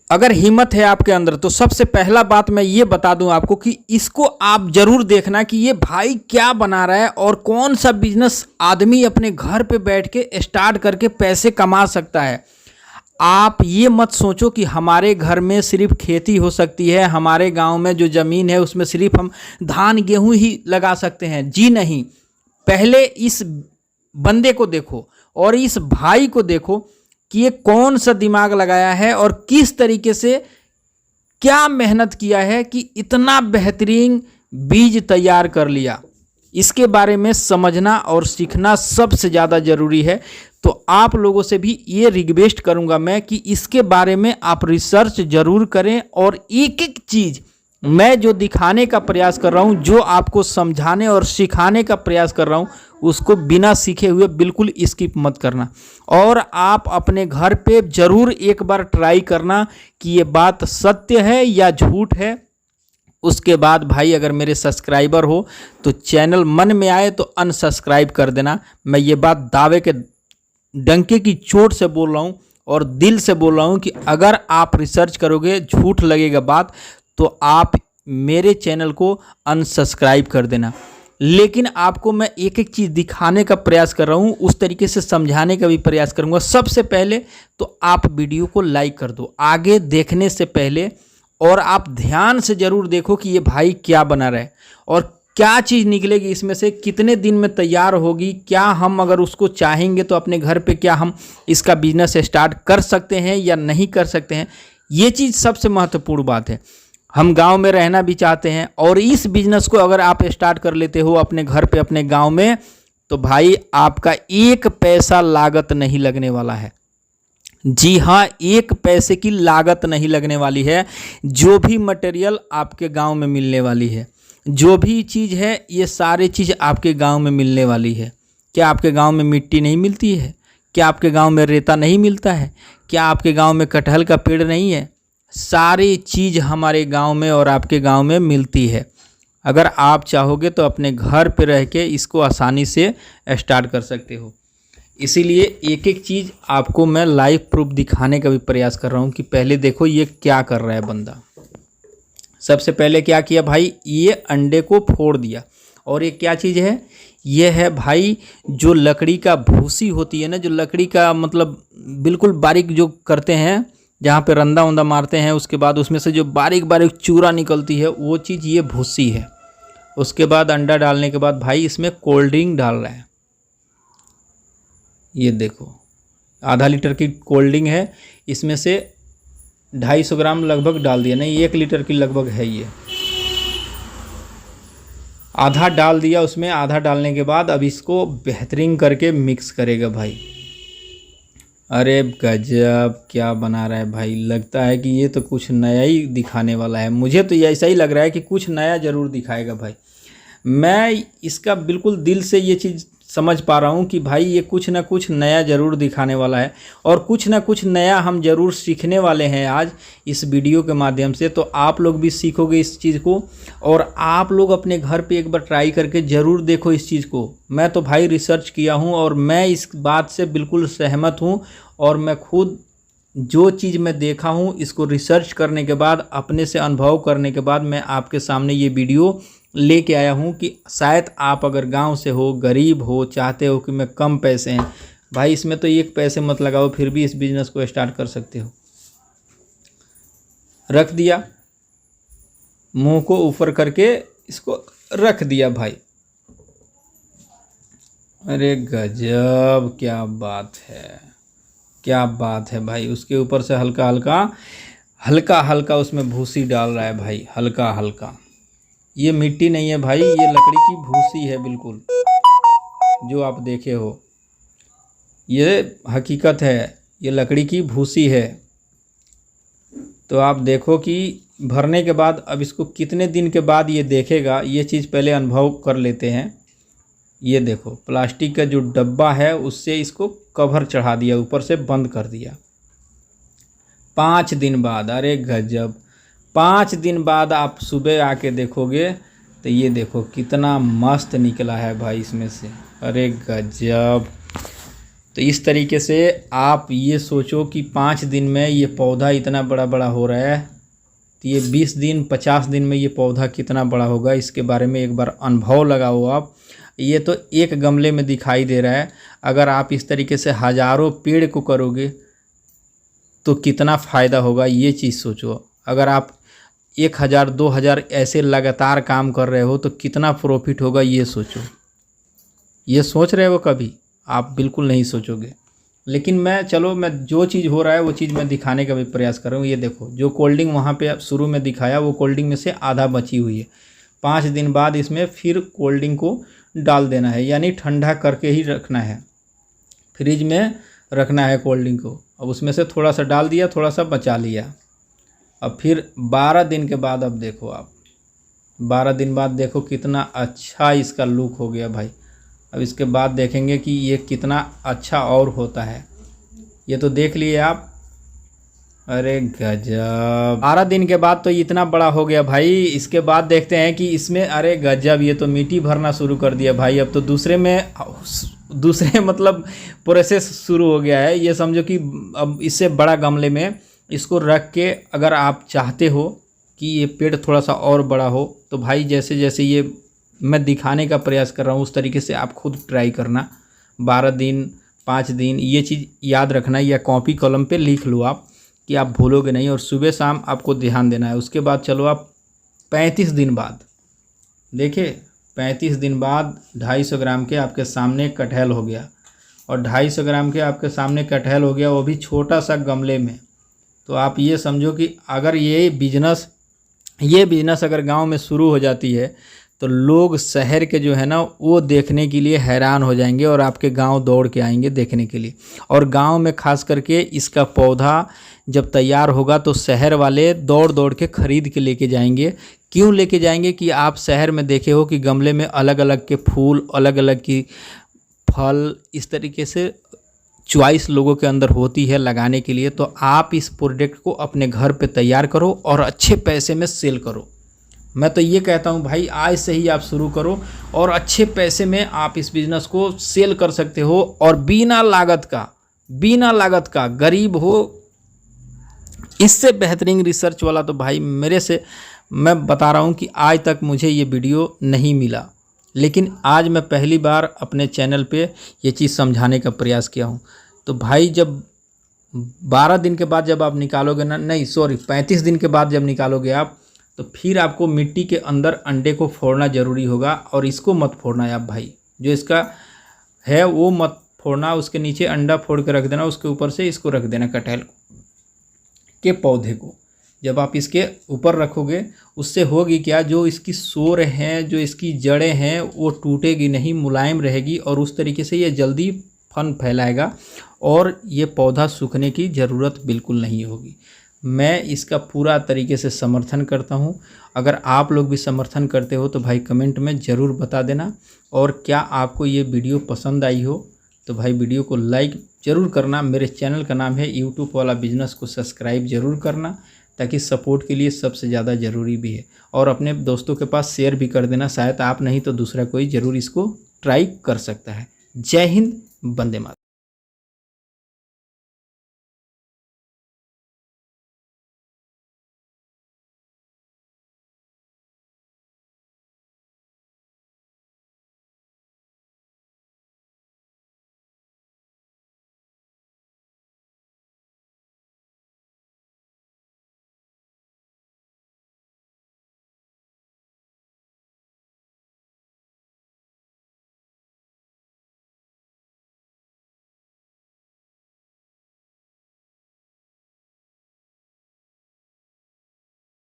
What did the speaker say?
अगर हिम्मत है आपके अंदर तो सबसे पहला बात मैं ये बता दूं आपको कि इसको आप जरूर देखना कि ये भाई क्या बना रहा है और कौन सा बिजनेस आदमी अपने घर पे बैठ के स्टार्ट करके पैसे कमा सकता है। आप ये मत सोचो कि हमारे घर में सिर्फ खेती हो सकती है, हमारे गांव में जो ज़मीन है उसमें सिर्फ हम धान गेहूं ही लगा सकते हैं। जी नहीं, पहले इस बंदे को देखो और इस भाई को देखो कि ये कौन सा दिमाग लगाया है और किस तरीके से क्या मेहनत किया है कि इतना बेहतरीन बीज तैयार कर लिया। इसके बारे में समझना और सीखना सबसे ज़्यादा ज़रूरी है। तो आप लोगों से भी ये रिक्वेस्ट करूंगा मैं कि इसके बारे में आप रिसर्च ज़रूर करें और एक एक चीज़ मैं जो दिखाने का प्रयास कर रहा हूं, जो आपको समझाने और सिखाने का प्रयास कर रहा हूं, उसको बिना सीखे हुए बिल्कुल स्किप मत करना। और आप अपने घर पे ज़रूर एक बार ट्राई करना कि ये बात सत्य है या झूठ है। उसके बाद भाई अगर मेरे सब्सक्राइबर हो तो चैनल मन में आए तो अनसब्सक्राइब कर देना। मैं ये बात दावे के डंके की चोट से बोल रहा हूँ और दिल से बोल रहा हूँ कि अगर आप रिसर्च करोगे, झूठ लगेगा बात, तो आप मेरे चैनल को अनसब्सक्राइब कर देना। लेकिन आपको मैं एक एक चीज़ दिखाने का प्रयास कर रहा हूँ, उस तरीके से समझाने का भी प्रयास करूँगा। सबसे पहले तो आप वीडियो को लाइक कर दो आगे देखने से पहले, और आप ध्यान से ज़रूर देखो कि ये भाई क्या बना रहा है और क्या चीज़ निकलेगी इसमें से, कितने दिन में तैयार होगी, क्या हम अगर उसको चाहेंगे तो अपने घर पे क्या हम इसका बिजनेस स्टार्ट कर सकते हैं या नहीं कर सकते हैं। ये चीज़ सबसे महत्वपूर्ण बात है। हम गांव में रहना भी चाहते हैं और इस बिजनेस को अगर आप स्टार्ट कर लेते हो अपने घर पे अपने गांव में, तो भाई आपका एक पैसा लागत नहीं लगने वाला है। जी हाँ, एक पैसे की लागत नहीं लगने वाली है। जो भी मटेरियल आपके गांव में मिलने वाली है, जो भी चीज़ है, ये सारी चीज़ आपके गांव में मिलने वाली है। क्या आपके गांव में मिट्टी नहीं मिलती है? क्या आपके गांव में रेता नहीं मिलता है? क्या आपके गांव में कटहल का पेड़ नहीं है? सारी चीज़ हमारे गांव में और आपके गांव में मिलती है। अगर आप चाहोगे तो अपने घर पे रह के इसको आसानी से स्टार्ट कर सकते हो। इसीलिए एक एक चीज़ आपको मैं लाइव प्रूफ दिखाने का भी प्रयास कर रहा हूँ कि पहले देखो ये क्या कर रहा है बंदा। सबसे पहले क्या किया भाई, ये अंडे को फोड़ दिया। और ये क्या चीज़ है, ये है भाई जो लकड़ी का भूसी होती है ना, जो लकड़ी का मतलब बिल्कुल बारीक जो करते हैं, जहाँ पे रंदा वंदा मारते हैं, उसके बाद उसमें से जो बारीक बारीक चूरा निकलती है, वो चीज़ ये भूसी है। उसके बाद अंडा डालने के बाद भाई इसमें कोल्ड ड्रिंक डाल रहा है। ये देखो आधा लीटर की कोल्ड ड्रिंक है, इसमें से 250 ग्राम लगभग डाल दिया, नहीं 1 लीटर की लगभग है। ये आधा डाल दिया उसमें। आधा डालने के बाद अब इसको बेहतरीन करके मिक्स करेगा भाई। अरे गजब क्या बना रहा है भाई, लगता है कि ये तो कुछ नया ही दिखाने वाला है। मुझे तो ये ऐसा ही लग रहा है कि कुछ नया ज़रूर दिखाएगा भाई। मैं इसका बिल्कुल दिल से ये चीज़ समझ पा रहा हूँ कि भाई ये कुछ ना कुछ नया ज़रूर दिखाने वाला है और कुछ ना कुछ नया हम ज़रूर सीखने वाले हैं आज इस वीडियो के माध्यम से। तो आप लोग भी सीखोगे इस चीज़ को और आप लोग अपने घर पे एक बार ट्राई करके ज़रूर देखो इस चीज़ को। मैं तो भाई रिसर्च किया हूँ और मैं इस बात से बिल्कुल सहमत हूँ और मैं खुद जो चीज़ मैं देखा हूँ इसको रिसर्च करने के बाद, अपने से अनुभव करने के बाद मैं आपके सामने ये वीडियो लेके आया हूँ कि शायद आप अगर गांव से हो, गरीब हो, चाहते हो कि मैं कम पैसे हैं, भाई इसमें तो 1 पैसे मत लगाओ, फिर भी इस बिज़नेस को स्टार्ट कर सकते हो। रख दिया, मुंह को ऊपर करके इसको रख दिया भाई। अरे गजब क्या बात है, क्या बात है भाई। उसके ऊपर से हल्का हल्का उसमें भूसी डाल रहा है भाई, हल्का हल्का। ये मिट्टी नहीं है भाई, ये लकड़ी की भूसी है बिल्कुल, जो आप देखे हो। ये हकीकत है, ये लकड़ी की भूसी है। तो आप देखो कि भरने के बाद अब इसको कितने दिन के बाद ये देखेगा, ये चीज़ पहले अनुभव कर लेते हैं। ये देखो प्लास्टिक का जो डब्बा है उससे इसको कवर चढ़ा दिया, ऊपर से बंद कर दिया। 5 दिन बाद, अरे गजब, 5 दिन बाद आप सुबह आके देखोगे तो ये देखो कितना मस्त निकला है भाई इसमें से। अरे गजब। तो इस तरीके से आप ये सोचो कि 5 दिन में ये पौधा इतना बड़ा बड़ा हो रहा है, तो ये 20 दिन 50 दिन में ये पौधा कितना बड़ा होगा, इसके बारे में एक बार अनुभव लगाओ आप। ये तो एक गमले में दिखाई दे रहा है, अगर आप इस तरीके से हज़ारों पेड़ को करोगे तो कितना फ़ायदा होगा, ये चीज़ सोचो। अगर आप 1000 2000 ऐसे लगातार काम कर रहे हो तो कितना प्रॉफिट होगा, ये सोचो। ये सोच रहे हो कभी? आप बिल्कुल नहीं सोचोगे। लेकिन मैं जो चीज़ हो रहा है वो चीज़ मैं दिखाने का भी प्रयास कर रहा हूँ। ये देखो, जो कोल्डिंग वहाँ पे शुरू में दिखाया वो कोल्डिंग में से आधा बची हुई है। 5 दिन बाद इसमें फिर कोल्डिंग को डाल देना है, यानी ठंडा करके ही रखना है, फ्रिज में रखना है कोल्डिंग को। अब उसमें से थोड़ा सा डाल दिया, थोड़ा सा बचा लिया। अब फिर 12 दिन के बाद अब देखो आप, 12 दिन बाद देखो कितना अच्छा इसका लुक हो गया भाई। अब इसके बाद देखेंगे कि ये कितना अच्छा और होता है। ये तो देख लिए आप, अरे गजब। 12 दिन के बाद तो इतना बड़ा हो गया भाई। इसके बाद देखते हैं कि इसमें, अरे गजब, ये तो मिट्टी भरना शुरू कर दिया भाई। अब तो दूसरे मतलब प्रोसेस शुरू हो गया है। ये समझो कि अब इससे बड़ा गमले में इसको रख के अगर आप चाहते हो कि ये पेड़ थोड़ा सा और बड़ा हो, तो भाई जैसे जैसे ये मैं दिखाने का प्रयास कर रहा हूँ उस तरीके से आप खुद ट्राई करना। 12 दिन 5 दिन ये चीज़ याद रखना, या कॉपी कलम पे लिख लो आप कि आप भूलोगे नहीं, और सुबह शाम आपको ध्यान देना है। उसके बाद चलो आप 35 दिन बाद देखिए, 35 दिन बाद 250 ग्राम के आपके सामने कटहल हो गया, और 250 ग्राम के आपके सामने कटहल हो गया, वो भी छोटा सा गमले में। तो आप ये समझो कि अगर ये बिजनेस अगर गांव में शुरू हो जाती है तो लोग शहर के जो है ना वो देखने के लिए हैरान हो जाएंगे और आपके गांव दौड़ के आएंगे देखने के लिए। और गांव में खास करके इसका पौधा जब तैयार होगा तो शहर वाले दौड़ दौड़ के ख़रीद के लेके जाएंगे। क्यों लेके जाएंगे कि आप शहर में देखे हो कि गमले में अलग अलग के फूल, अलग अलग की फल, इस तरीके से चॉइस लोगों के अंदर होती है लगाने के लिए। तो आप इस प्रोडक्ट को अपने घर पे तैयार करो और अच्छे पैसे में सेल करो। मैं तो ये कहता हूँ भाई, आज से ही आप शुरू करो और अच्छे पैसे में आप इस बिज़नेस को सेल कर सकते हो, और बिना लागत का गरीब हो, इससे बेहतरीन रिसर्च वाला तो भाई मैं बता रहा हूँ कि आज तक मुझे ये वीडियो नहीं मिला। लेकिन आज मैं पहली बार अपने चैनल पे ये चीज़ समझाने का प्रयास किया हूँ। तो भाई जब 12 दिन के बाद जब आप निकालोगे ना, नहीं सॉरी 35 दिन के बाद जब निकालोगे आप, तो फिर आपको मिट्टी के अंदर अंडे को फोड़ना ज़रूरी होगा। और इसको मत फोड़ना है आप भाई, जो इसका है वो मत फोड़ना। उसके नीचे अंडा फोड़ के रख देना, उसके ऊपर से इसको रख देना, कटहल के पौधे को। जब आप इसके ऊपर रखोगे उससे होगी क्या, जो इसकी सोर हैं, जो इसकी जड़ें हैं, वो टूटेगी नहीं, मुलायम रहेगी, और उस तरीके से ये जल्दी फन फैलाएगा और ये पौधा सूखने की ज़रूरत बिल्कुल नहीं होगी। मैं इसका पूरा तरीके से समर्थन करता हूँ। अगर आप लोग भी समर्थन करते हो तो भाई कमेंट में ज़रूर बता देना। और क्या आपको ये वीडियो पसंद आई हो तो भाई वीडियो को लाइक ज़रूर करना। मेरे चैनल का नाम है यूट्यूब वाला बिजनेस, को सब्सक्राइब ज़रूर करना, ताकि सपोर्ट के लिए सबसे ज़्यादा ज़रूरी भी है। और अपने दोस्तों के पास शेयर भी कर देना, शायद आप नहीं तो दूसरा कोई ज़रूर इसको ट्राई कर सकता है। जय हिंद, वंदे मातरम।